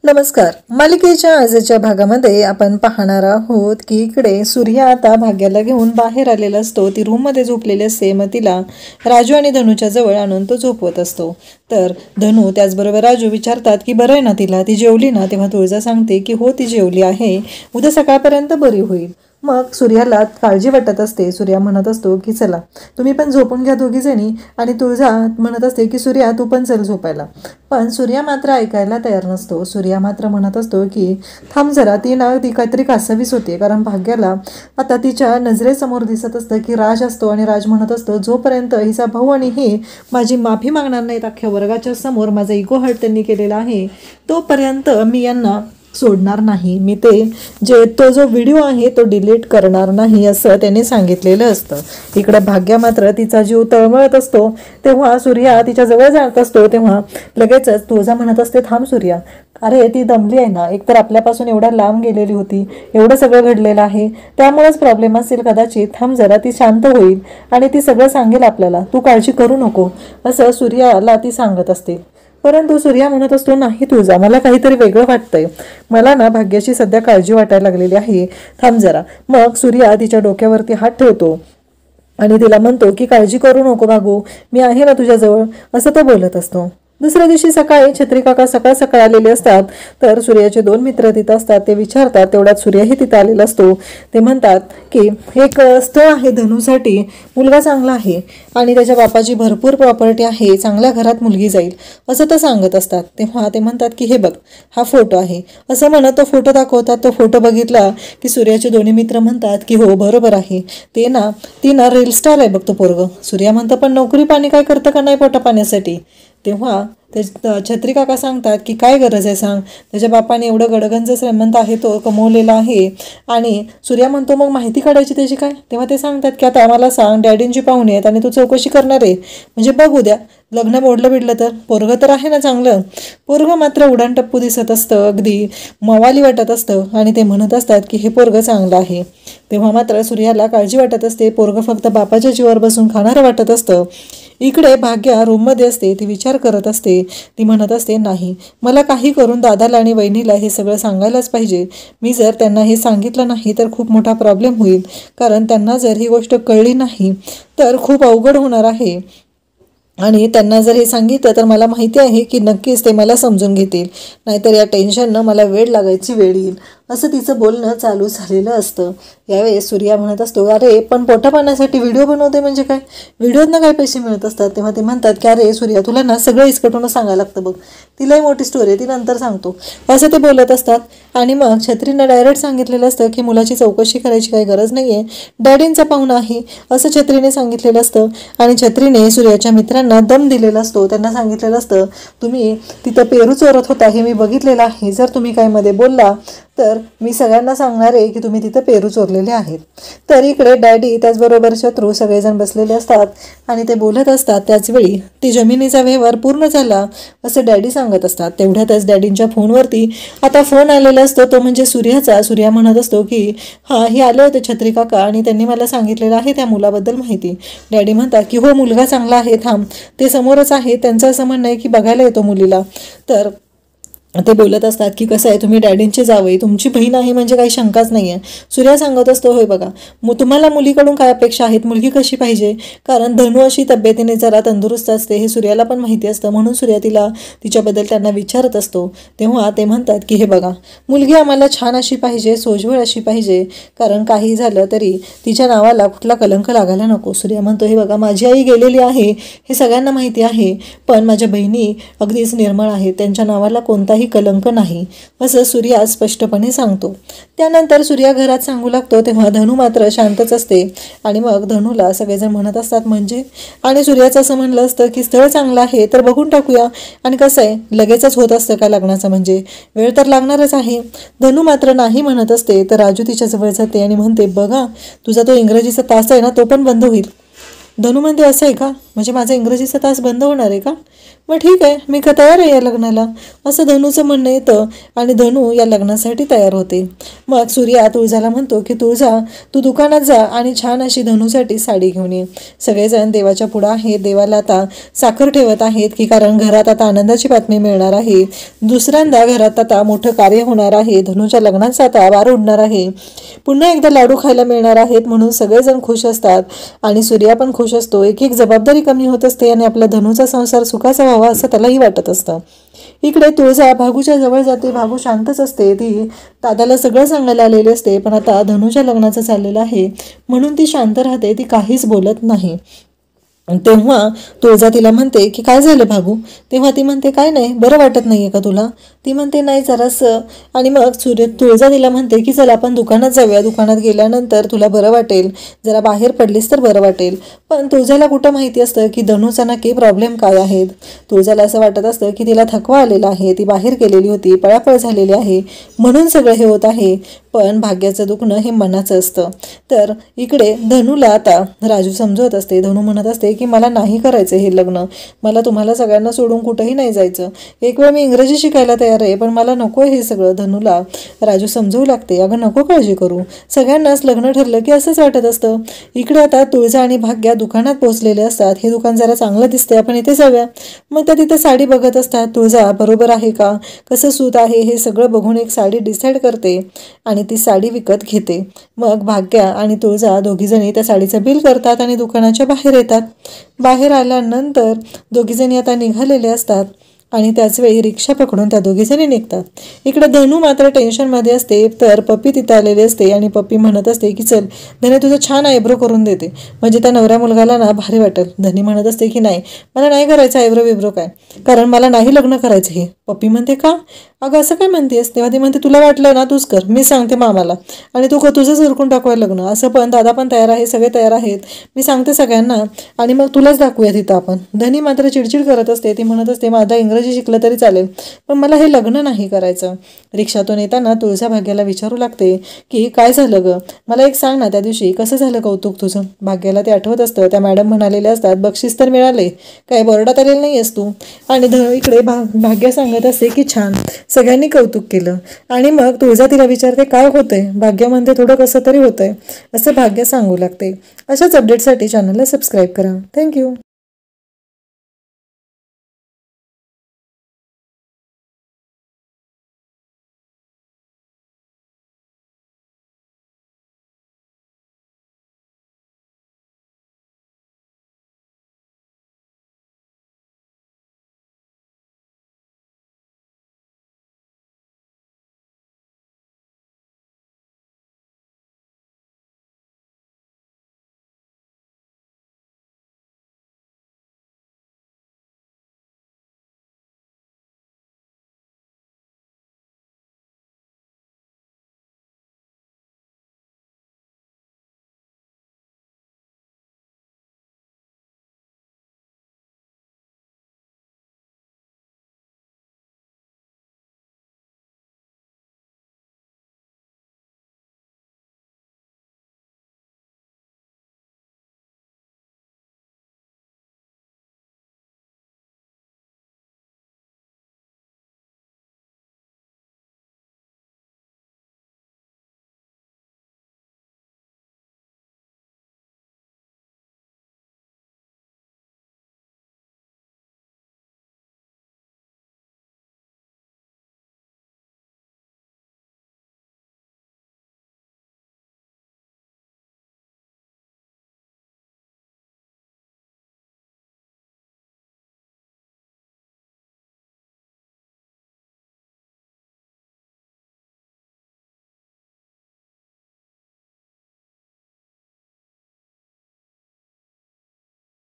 नमस्कार. मालिकेच्या आजच्या भागामध्ये आपण पाहणार आहोत की इकडे सूर्य आता भाग्याला घेऊन बाहेर आलेला असतो. ती रूममध्ये झोपलेली असते. मग तिला राजू आणि धनूच्या जवळ आणून तो झोपवत असतो. तर धनू त्याचबरोबर राजू विचारतात की बरं आहे ना तिला, ती जेवली ना? तेव्हा तुळजा सांगते की हो, ती जेवली आहे, उद्या सकाळपर्यंत बरी होईल. मग सूर्याला काळजी वाटत असते. सूर्या म्हणत असतो की चला तुम्ही पण झोपून घ्या दोघीजणी, आणि तुळजा म्हणत असते की सूर्या तू पण चल झोपायला. पण सूर्या मात्र ऐकायला तयार नसतो. सूर्या मात्र म्हणत असतो की थांब जरा, ती काहीतरी कासावीस होते. कारण भाग्याला आता तिच्या नजरेसमोर दिसत असतं की राज असतो, आणि राज म्हणत असतो जोपर्यंत हिचा भाऊ आणि ही माझी माफी मागणार नाहीत अख्ख्या वर्गाच्या समोर, माझा इगो हर्ट त्यांनी केलेला आहे, तोपर्यंत मी यांना सोडणार नाही. मी तो जो व्हिडिओ आहे तो डिलीट करणार नाही असं त्याने सांगितलेलं असतं. इकडे भाग्या मात्र तिचा जीव तळमळत असतो. तेव्हा सूर्या तिच्या जवळ जात असतो. तेव्हा लगेचच तुळजा म्हणत असते थांब सूर्या, अरे ती दमली आहे ना, एकतर आपल्यापासून एवढ्या लांब गेलेली होती, एवढं सगळं घडलेलं आहे, त्यामुळेच प्रॉब्लेम असेल कदाचित. थांब जरा, ती शांत होईल आणि ती सगळं सांगेल आपल्याला, तू काळजी करू नको असं सूर्याला ती सांगत असते. परंतु सूर्या म्हणत असतो नाही तुळजा, मला काहीतरी वेगळं वाटतंय, मला ना भाग्याची सध्या काळजी वाटायला लागलेली आहे, थांब जरा. मग सूर्या तिच्या डोक्यावरती हात ठेवतो आणि तिला म्हणतो की काळजी करू नको भागू, मी आहे ना तुझ्याजवळ, असं तो बोलत असतो. दुसऱ्या दिवशी सकाळी छत्री काका सकाळ सकाळ आलेले असतात. तर सूर्याचे 2 मित्र तिथं असतात. ते विचारतात, तेवढ्यात सूर्यही तिथं आलेला असतो. ते म्हणतात की एक स्थळ आहे धनूसाठी, मुलगा चांगला आहे आणि त्याच्या बापाची भरपूर प्रॉपर्टी आहे, चांगल्या घरात मुलगी जाईल असं ते सांगत असतात. तेव्हा ते म्हणतात की हे बघ, हा फोटो आहे असं म्हणत तो फोटो दाखवतात. तो फोटो बघितला की सूर्याचे दोन्ही मित्र म्हणतात की हो बरोबर आहे, ती ना रील स्टार आहे बघ तो पोरग. सूर्या म्हणतं पण नोकरी पाणी काय करतं का नाही पोटा पाण्यासाठी? तेव्हा ते छत्री काका सांगतात की काय गरज आहे सांग, त्याच्या बापाने एवढं गडगंज श्रीमंत आहे तो, कमवलेला आहे. आणि सूर्या म्हणतो मग माहिती काढायची त्याची काय? तेव्हा ते सांगतात की आता आम्हाला सांग, डॅडींची पाहुणे आहेत आणि तू चौकशी करणार आहे म्हणजे बघ उद्या लग्न मोडलं बिडलं तर. पोरगं तर आहे ना चांगलं? पोरगं मात्र उडाणटप्पू दिसत असतं, अगदी मवाली वाटत असतं, आणि ते म्हणत असतात की हे पोरगं चांगलं आहे. तेव्हा मात्र सूर्याला काळजी वाटत असते. पोरगं फक्त बापाच्या जीवावर बसून खाणारं वाटत असतं. इकडे भाग्या रूममध्ये असते. ती विचार करत असते. ती म्हणत असते नाही, मला काही करून दादाला आणि वहिनीला हे सगळं सांगायलाच पाहिजे. मी जर त्यांना हे सांगितलं नाही तर खूप मोठा प्रॉब्लेम होईल, कारण त्यांना जर ही गोष्ट कळली नाही तर खूप अवघड होणार आहे. आणि त्यांना जर हे सांगितलं तर मला माहिती आहे की नक्कीच ते मला समजून घेतील, नाहीतर या टेन्शननं मला वेळ लागायची वेळ येईल असं तिचं बोलणं चालू झालेलं असतं. यावेळेस सूर्या म्हणत असतो अरे पण पोटापाण्यासाठी व्हिडिओ बनवते म्हणजे काय, व्हिडिओतनं काय पैसे मिळत असतात? तेव्हा ते म्हणतात की अरे सूर्या तुला ना सगळं इसकटून सांगायला लागतं बघ, तिलाही मोठी स्टोरी आहे, ती नंतर सांगतो असं ते बोलत असतात. आणि मग छत्रीनं डायरेक्ट सांगितलेलं असतं की मुलाची चौकशी करायची काही गरज नाही आहे, डॅडींचा पाहुणा आहे असं छत्रीने सांगितलेलं असतं. आणि छत्रीने सूर्याच्या मित्रांना दम दिलेला असतो. त्यांना सांगितलेलं असतं तुम्ही तिथं पेरू चोरत होता हे मी बघितलेलं आहे, जर तुम्ही काय मध्ये बोलला तर मी सगळ्यांना सांगणार आहे की तुम्ही तिथं पेरू चोरलेले आहेत. तर इकडे डॅडी त्याचबरोबर शत्रू सगळेजण बसलेले असतात आणि ते बोलत असतात. त्याचवेळी ती जमिनीचा व्यवहार पूर्ण झाला असं डॅडी सांगत असतात. तेवढ्यातच डॅडींच्या फोनवरती आता फोन आलेला असतो, तो म्हणजे सूर्याचा. सूर्या म्हणत असतो की हां हे आले होते छत्री काका आणि त्यांनी मला सांगितलेलं आहे त्या मुलाबद्दल माहिती. डॅडी म्हणतात की हो मुलगा चांगला आहे, थांब ते समोरच आहे, त्यांचं असं म्हणणं आहे की बघायला येतो मुलीला. तर ते बोलत असतात की कसं आहे तुम्ही डॅडींचे जावई, तुमची बहीण आहे म्हणजे काही शंकाच नाही आहे. सूर्या सांगत असतो होय बघा, तुम्हाला मुलीकडून काय अपेक्षा आहेत, मुलगी कशी पाहिजे, कारण धनू अशी तब्येतीने जरा तंदुरुस्त असते हे सूर्याला पण माहिती असतं, म्हणून सूर्या तिच्याबद्दल त्यांना विचारत असतो. तेव्हा ते म्हणतात की हे बघा मुलगी आम्हाला छान अशी पाहिजे, सोजवळ अशी पाहिजे, कारण काही झालं तरी तिच्या नावाला कुठला कलंक लागायला नको. सूर्या म्हणतो हे बघा माझी आई गेलेली आहे हे सगळ्यांना माहिती आहे, पण माझ्या बहिणी अगदीच निर्मळ आहेत, त्यांच्या नावाला कोणताही कलंक नाही असं सूर्या स्पष्टपणे सांगतो. त्यानंतर सूर्या घरात सांगू लागतो. तेव्हा धनू मात्र शांतच असते. आणि मग धनूला सगळेजण म्हणत असतात म्हणजे, आणि सूर्याचं असं म्हणलं असतं की स्थळ चांगलं आहे तर बघून टाकूया, आणि कसं आहे लगेचच होत असतं का लग्नाचं, म्हणजे वेळ तर लागणारच आहे. धनू मात्र नाही म्हणत असते. तर राजू तिच्या जवळ जाते आणि म्हणते बघा तुझा तो इंग्रजीचा तास आहे ना तो पण बंद होईल. धनू म्हणते असं आहे का, म्हणजे माझा इंग्रजीचा तास बंद होणार आहे का? मग ठीक आहे, मी का तयार आहे या लग्नाला, असं धनूचं म्हणणं येतं आणि धनू या लग्नासाठी तयार होते. मग सूर्या तुळजाला म्हणतो की तुळजा, तू दुकानात जा आणि छान अशी धनूसाठी साडी घेऊन ये. सगळेजण देवाच्या पुढं आहेत, देवाला आता साखर ठेवत आहेत की कारण घरात आता आनंदाची बातमी मिळणार आहे. दुसऱ्यांदा घरात आता मोठं कार्य होणार आहे. धनूच्या लग्नाचा आता वार उडणार आहे. पुन्हा एकदा लाडू खायला मिळणार आहेत म्हणून सगळेजण खुश असतात आणि सूर्या पण खुश असतो. एक एक जबाबदारी कमी होत असते आणि आपला धनूचा संसार सुखाचा व्हावा असं त्यालाही वाटत असतं. इकडे तुळजा भागूच्या जवळ जाते. भागू शांतच असते. ती दादाला सगळं सांगायला आलेली असते, पण आता धनूच्या लग्नाचं चाललेलं आहे म्हणून ती शांत राहते. ती काहीच बोलत नाही. तेव्हा तुळजा तिला म्हणते की काय झालं भागू. तेव्हा ती म्हणते काय नाही, बरं वाटत नाहीये का तुला. ती म्हणते नाही जरासं. आणि मग तुळजा तिला म्हणते की चल आपण दुकानात जाऊया, दुकानात गेल्यानंतर तुला बरं वाटेल, जरा बाहेर पडलीस तर बरं वाटेल. पण तुळजाला कुठं माहिती असतं की धनूचा नक्की प्रॉब्लेम काय आहेत. तुळजाला असं वाटत असतं की तिला थकवा आलेला आहे, ती बाहेर गेलेली होती, पळापळ झालेली आहे म्हणून सगळं हे होत आहे. पण भाग्याचं दुखणं हे मनाचं असतं. तर इकडे धनूला आता राजू समजवत असते. धनू म्हणत असते की मला नाही करायचं हे लग्न, मला तुम्हाला सगळ्यांना सोडून कुठंही नाही जायचं. एक वेळ मी इंग्रजी शिकायला तयार आहे पण मला नको आहे हे सगळं. धनूला राजू समजवू लागते, अगं नको काळजी करू, सगळ्यांनाच लग्न ठरलं की असंच वाटत असतं. इकडे आता तुळजा आणि भाग्या दुकानात पोहोचलेले असतात. हे दुकान जरा चांगलं दिसते, आपण इथे जाऊया. मग त्या तिथे साडी बघत असतात. तुळजा बरोबर आहे का, कसं सूत आहे हे सगळं बघून एक साडी डिसाईड करते आणि ती साडी विकत घेते. मग भाग्या आणि तुळजा दोघीजणी त्या साडीचं बिल करतात आणि दुकानाच्या बाहेर येतात. बाहेर आल्यानंतर दोघीजणी आता निघालेले असतात आणि त्याच वेळी रिक्षा पकडून त्या दोघीजणी निघतात. इकडे धनू मात्र टेन्शनमध्ये असते. तर पप्पी तिथं आलेली असते आणि पप्पी म्हणत असते की चल धने तुझं छान आयब्रो करून देते, म्हणजे त्या नवऱ्या मुलगाला ना भारी वाटेल. धनी म्हणत असते की नाही मला नाही करायचं आयब्रो बिब्रो काय, कारण मला नाही लग्न करायचं हे. पप्पी म्हणते का, अगं असं काय म्हणतेस. तेव्हा ती म्हणते तुला वाटलं ना तूच कर, मी सांगते मामाला आणि तू तुझंच उरकून टाकूया लग्न. असं पण दादा पण तयार आहे, सगळे तयार आहेत, मी सांगते सगळ्यांना आणि मग तुलाच दाखवूया तिथं आपण. धनी मात्र चिडचिड करत असते. ती म्हणत असते माझा इंग्रजी शिकलं तरी चालेल पण मला हे लग्न नाही करायचं. रिक्षातून येताना तुळजा भाग्याला विचारू लागते की काय झालं ग, मला एक सांग ना, त्या दिवशी कसं झालं कौतुक तुझं. भाग्याला ते आठवत असतं. त्या मॅडम म्हणालेल्या असतात बक्षीस तर मिळाले, काय बोर्डात आलेलं नाही आहेस तू. आणि इकडे भाग्या सांगत असते की छान, सगळ्यांनी कौतुक केलं. आणि मग तुळजा तिला विचारते काय होतंय. भाग्या म्हणते थोडं कसं तरी होतंय असं भाग्य सांगू लागते. अशाच अपडेटसाठी चॅनलला सबस्क्राईब करा. थँक्यू.